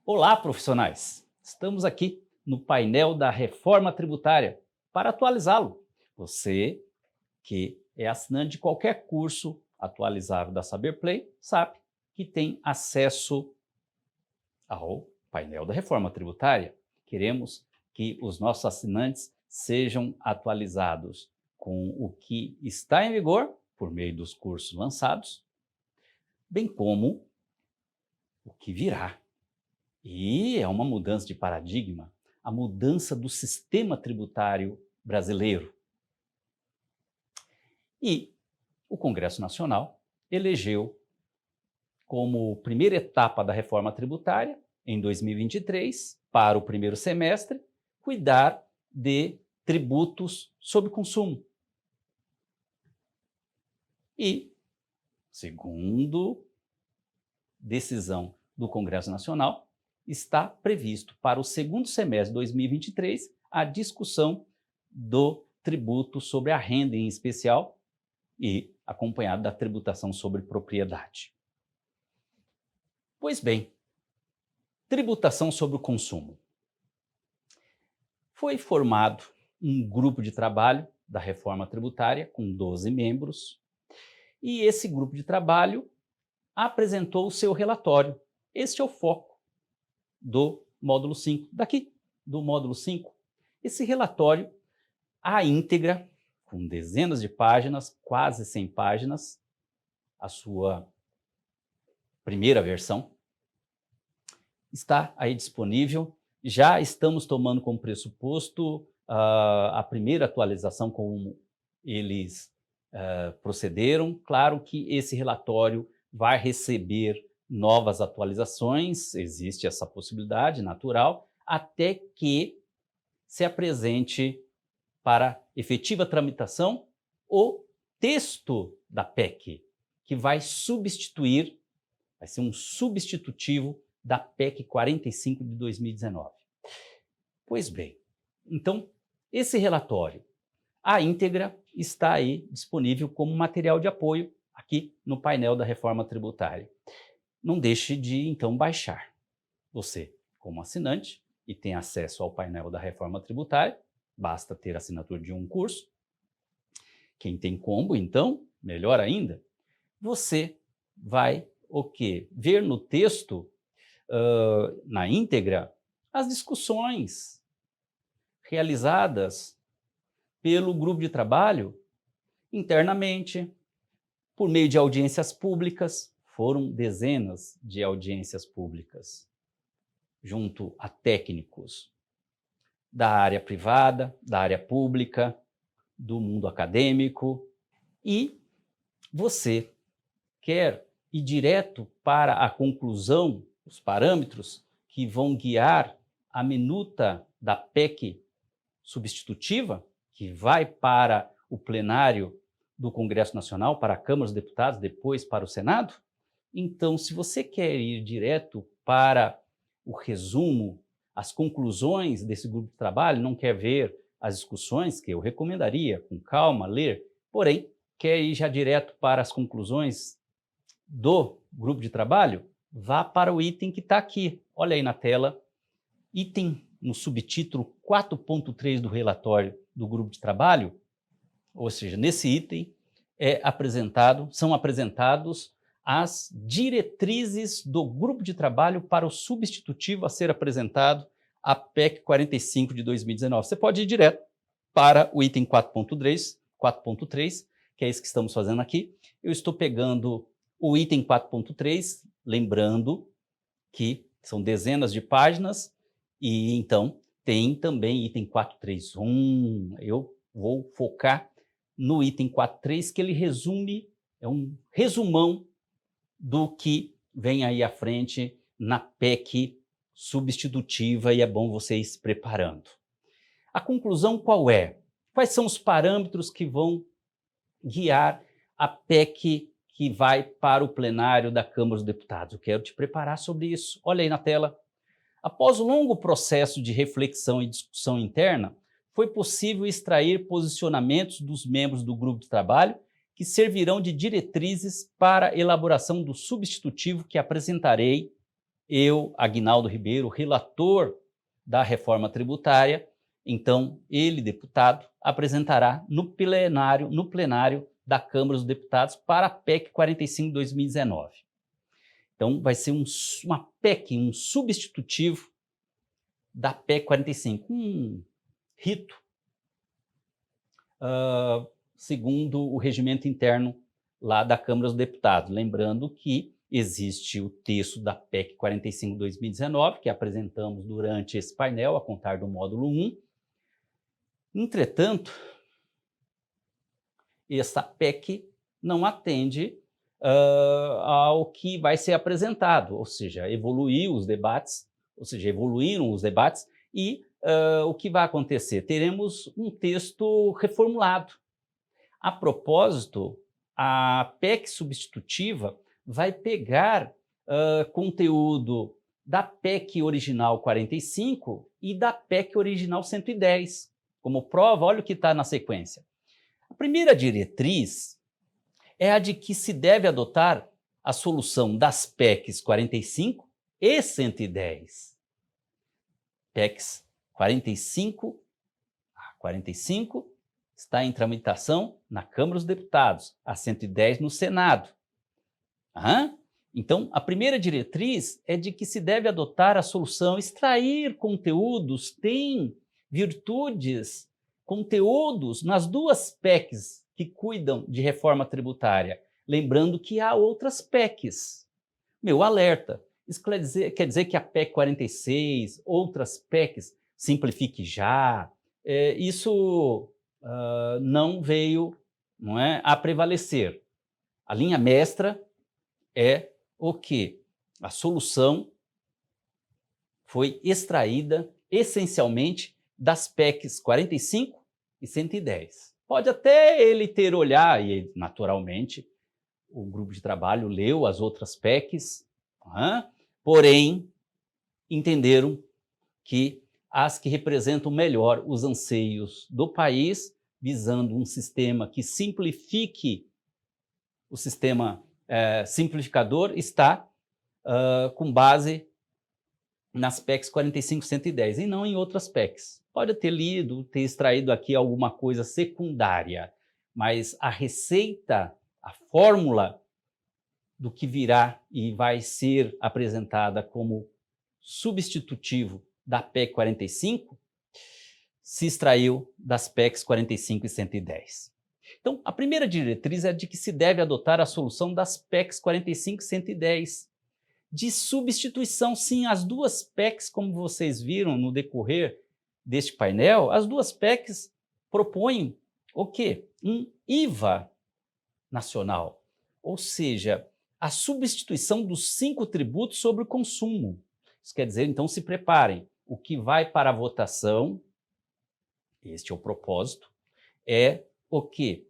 Olá, profissionais! Estamos aqui no painel da reforma tributária para atualizá-lo. Você que é assinante de qualquer curso atualizável da Saber Play sabe que tem acesso ao painel da reforma tributária. Queremos que os nossos assinantes sejam atualizados com o que está em vigor por meio dos cursos lançados, bem como o que virá. E é uma mudança de paradigma, a mudança do sistema tributário brasileiro. E o Congresso Nacional elegeu como primeira etapa da reforma tributária, em 2023, para o primeiro semestre, cuidar de tributos sobre consumo. E, segundo decisão do Congresso Nacional, está previsto para o segundo semestre de 2023 a discussão do tributo sobre a renda em especial e acompanhado da tributação sobre propriedade. Pois bem, tributação sobre o consumo. Foi formado um grupo de trabalho da reforma tributária com 12 membros e esse grupo de trabalho apresentou o seu relatório. Este é o foco do módulo 5, daqui do módulo 5. Esse relatório, à íntegra, com dezenas de páginas, quase 100 páginas, a sua primeira versão, está aí disponível. Já estamos tomando como pressuposto a primeira atualização como eles procederam. Claro que esse relatório vai receber novas atualizações, existe essa possibilidade natural, até que se apresente para efetiva tramitação o texto da PEC, que vai substituir, vai ser um substitutivo da PEC 45 de 2019. Pois bem, então, esse relatório, à íntegra, está aí disponível como material de apoio aqui no painel da reforma tributária. Não deixe de, então, baixar. Você, como assinante, e tem acesso ao painel da reforma tributária, basta ter assinatura de um curso. Quem tem combo, então, melhor ainda, você vai o quê? Ver no texto, na íntegra, as discussões realizadas pelo grupo de trabalho internamente, por meio de audiências públicas. Foram dezenas de audiências públicas, junto a técnicos da área privada, da área pública, do mundo acadêmico. E você quer ir direto para a conclusão, os parâmetros que vão guiar a minuta da PEC substitutiva, que vai para o plenário do Congresso Nacional, para a Câmara dos Deputados, depois para o Senado? Então, se você quer ir direto para o resumo, as conclusões desse grupo de trabalho, não quer ver as discussões, que eu recomendaria, com calma, ler, porém, quer ir já direto para as conclusões do grupo de trabalho, vá para o item que está aqui. Olha aí na tela, item no subtítulo 4.3 do relatório do grupo de trabalho, ou seja, nesse item são apresentados as diretrizes do grupo de trabalho para o substitutivo a ser apresentado à PEC 45 de 2019. Você pode ir direto para o item 4.3, que é isso que estamos fazendo aqui. Eu estou pegando o item 4.3, lembrando que são dezenas de páginas, e então tem também item 4.3.1. Eu vou focar no item 4.3, que ele resume, é um resumão do que vem aí à frente na PEC substitutiva, e é bom você ir se preparando. A conclusão qual é? Quais são os parâmetros que vão guiar a PEC que vai para o plenário da Câmara dos Deputados? Eu quero te preparar sobre isso. Olha aí na tela. Após um longo processo de reflexão e discussão interna, foi possível extrair posicionamentos dos membros do grupo de trabalho que servirão de diretrizes para a elaboração do substitutivo que apresentarei eu, Aguinaldo Ribeiro, relator da reforma tributária, então ele, deputado, apresentará no plenário da Câmara dos Deputados para a PEC 45/2019. Então vai ser uma PEC, um substitutivo da PEC 45, um rito segundo o regimento interno lá da Câmara dos Deputados. Lembrando que existe o texto da PEC 45/2019, que apresentamos durante esse painel, a contar do módulo 1. Entretanto, essa PEC não atende ao que vai ser apresentado, ou seja, evoluíram os debates e o que vai acontecer? Teremos um texto reformulado. A propósito, a PEC substitutiva vai pegar conteúdo da PEC original 45 e da PEC original 110. Como prova, olha o que está na sequência. A primeira diretriz é a de que se deve adotar a solução das PECs 45 e 110. PECs 45, a 45 está em tramitação na Câmara dos Deputados, a 110 no Senado. Então, a primeira diretriz é de que se deve adotar a solução, extrair conteúdos, tem virtudes, conteúdos nas duas PECs que cuidam de reforma tributária. Lembrando que há outras PECs. Meu alerta, isso quer dizer que a PEC 46, outras PECs, Simplifique Já, isso não veio, não é, a prevalecer. A linha mestra é o que? A solução foi extraída essencialmente das PECs 45 e 110. Pode até ele ter olhado, e naturalmente o grupo de trabalho leu as outras PECs, porém entenderam que as que representam melhor os anseios do país, visando um sistema que simplifique o sistema simplificador, está com base nas PECs 45 e 110 e não em outras PECs. Pode ter lido, ter extraído aqui alguma coisa secundária, mas a receita, a fórmula do que virá e vai ser apresentada como substitutivo da PEC 45 se extraiu das PECs 45 e 110. Então, a primeira diretriz é de que se deve adotar a solução das PECs 45 e 110, de substituição, sim, as duas PECs, como vocês viram no decorrer deste painel, as duas PECs propõem o quê? Um IVA nacional, ou seja, a substituição dos 5 tributos sobre o consumo. Isso quer dizer, então, se preparem, o que vai para a votação, este é o propósito, é o quê?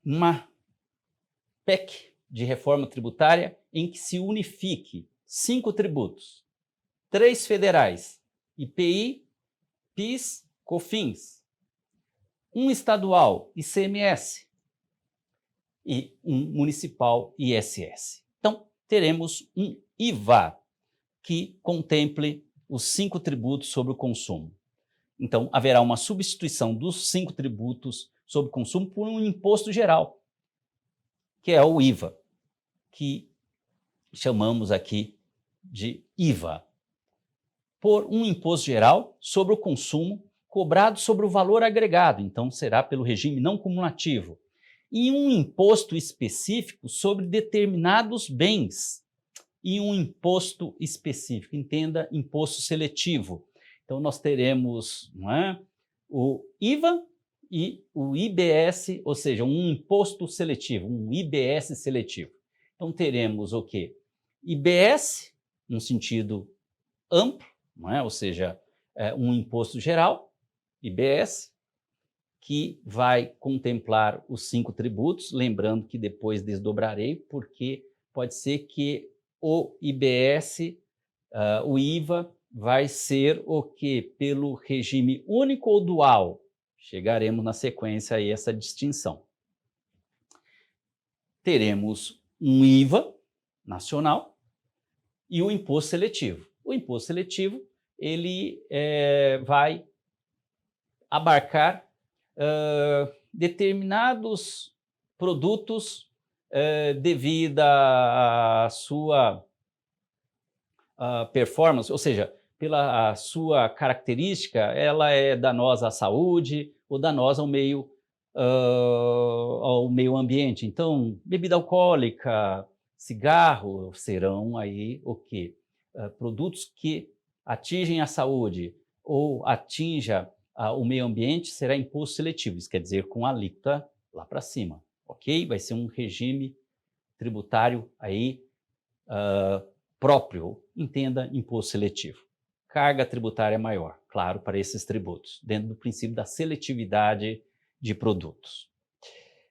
Uma PEC de reforma tributária em que se unifique 5 tributos, 3 federais, IPI, PIS, COFINS, um estadual, ICMS, e um municipal, ISS. Então, teremos um IVA que contemple os 5 tributos sobre o consumo. Então, haverá uma substituição dos 5 tributos sobre o consumo por um imposto geral, que é o IVA, que chamamos aqui de IVA, por um imposto geral sobre o consumo cobrado sobre o valor agregado, então será pelo regime não cumulativo, e um imposto específico sobre determinados bens, e um imposto específico, entenda, imposto seletivo. Então nós teremos, não é, o IVA e o IBS, ou seja, um imposto seletivo, um IBS seletivo. Então teremos o quê? IBS, no sentido amplo, não é? Ou seja, um imposto geral, IBS, que vai contemplar os 5 tributos, lembrando que depois desdobrarei, porque pode ser que o IBS, o IVA, vai ser o quê? Pelo regime único ou dual? Chegaremos na sequência a essa distinção. Teremos um IVA nacional e o imposto seletivo. O imposto seletivo, ele vai abarcar determinados produtos devido à sua performance, ou seja, pela sua característica, ela é danosa à saúde ou danosa ao meio ambiente. Então, bebida alcoólica, cigarro serão aí o quê? Produtos que atingem a saúde ou atinja o meio ambiente, será imposto seletivo, isso quer dizer com alíquota lá para cima, ok? Vai ser um regime tributário aí próprio, entenda imposto seletivo. Carga tributária maior, claro, para esses tributos, dentro do princípio da seletividade de produtos.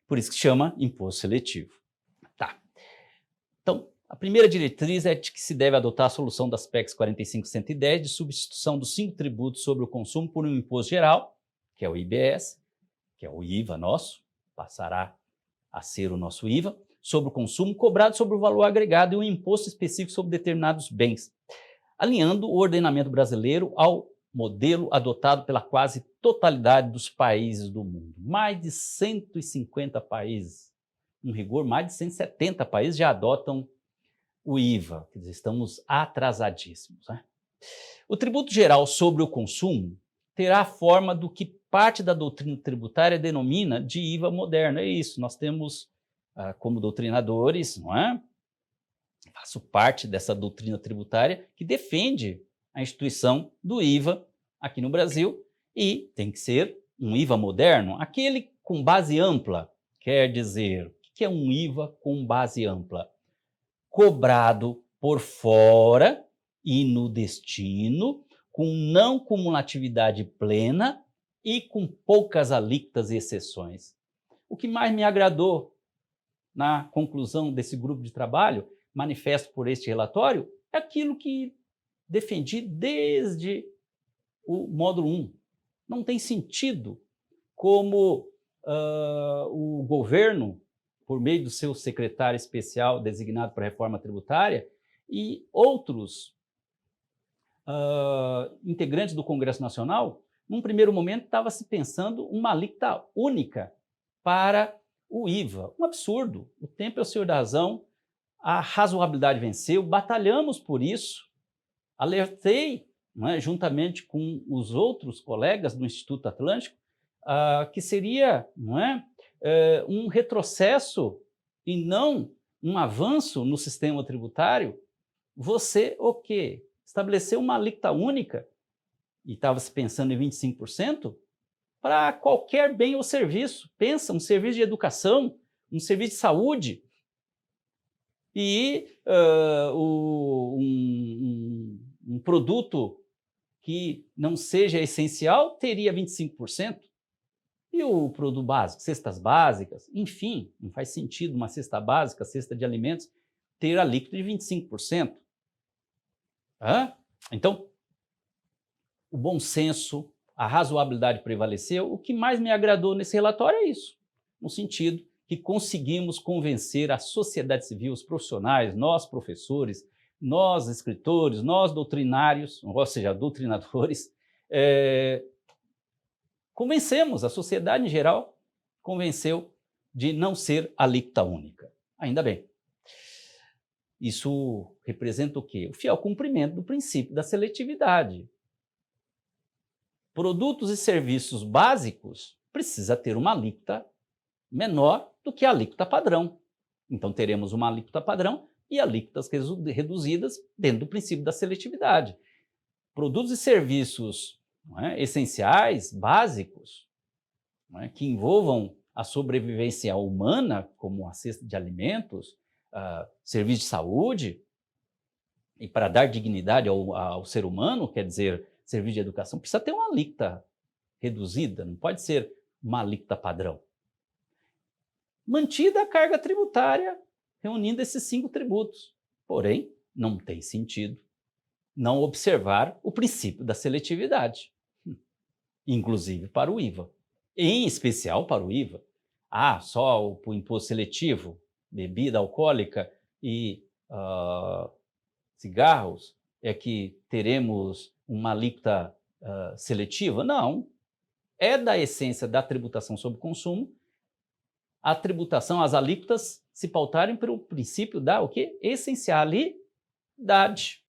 Por isso que chama imposto seletivo. Tá. Então, a primeira diretriz é de que se deve adotar a solução das PECs 45 e 110 de substituição dos 5 tributos sobre o consumo por um imposto geral, que é o IBS, que é o IVA nosso, passará a ser o nosso IVA, sobre o consumo cobrado sobre o valor agregado e um imposto específico sobre determinados bens, alinhando o ordenamento brasileiro ao modelo adotado pela quase totalidade dos países do mundo. Mais de 150 países, em rigor, mais de 170 países já adotam o IVA, quer dizer, estamos atrasadíssimos, né? O tributo geral sobre o consumo terá a forma do que parte da doutrina tributária denomina de IVA moderno. É isso, nós temos como doutrinadores, não é? Faço parte dessa doutrina tributária que defende a instituição do IVA aqui no Brasil e tem que ser um IVA moderno, aquele com base ampla. Quer dizer, o que é um IVA com base ampla? Cobrado por fora e no destino, com não cumulatividade plena e com poucas alíquotas e exceções. O que mais me agradou na conclusão desse grupo de trabalho, manifesto por este relatório, é aquilo que defendi desde o módulo 1. Não tem sentido como o governo, por meio do seu secretário especial designado para a reforma tributária, e outros integrantes do Congresso Nacional, num primeiro momento estava se pensando uma alíquota única para o IVA. Um absurdo. O tempo é o senhor da razão, a razoabilidade venceu, batalhamos por isso, alertei, não é, juntamente com os outros colegas do Instituto Atlântico, que seria, não é, um retrocesso e não um avanço no sistema tributário. Você, o quê? Estabeleceu uma alíquota única, e estava se pensando em 25%, para qualquer bem ou serviço. Pensa, um serviço de educação, um serviço de saúde, e um produto que não seja essencial teria 25%. E o produto básico, cestas básicas, enfim, não faz sentido uma cesta básica, cesta de alimentos, ter alíquota de 25%. Então, o bom senso, a razoabilidade prevaleceu. O que mais me agradou nesse relatório é isso, no sentido que conseguimos convencer a sociedade civil, os profissionais, nós professores, nós escritores, nós doutrinários, ou seja, doutrinadores, convencemos, a sociedade em geral convenceu de não ser alíquota única. Ainda bem. Isso representa o quê? O fiel cumprimento do princípio da seletividade. Produtos e serviços básicos precisa ter uma alíquota menor do que a alíquota padrão. Então, teremos uma alíquota padrão e alíquotas reduzidas dentro do princípio da seletividade. Produtos e serviços essenciais, básicos, que envolvam a sobrevivência humana, como a cesta de alimentos, serviço de saúde, e para dar dignidade ao ser humano, quer dizer, serviço de educação, precisa ter uma alíquota reduzida, não pode ser uma alíquota padrão. Mantida a carga tributária, reunindo esses 5 tributos. Porém, não tem sentido não observar o princípio da seletividade, inclusive para o IVA, em especial para o IVA. Só o imposto seletivo, bebida alcoólica e cigarros é que teremos uma alíquota seletiva? Não. É da essência da tributação sobre o consumo a tributação, as alíquotas se pautarem pelo princípio da o quê? Essencialidade.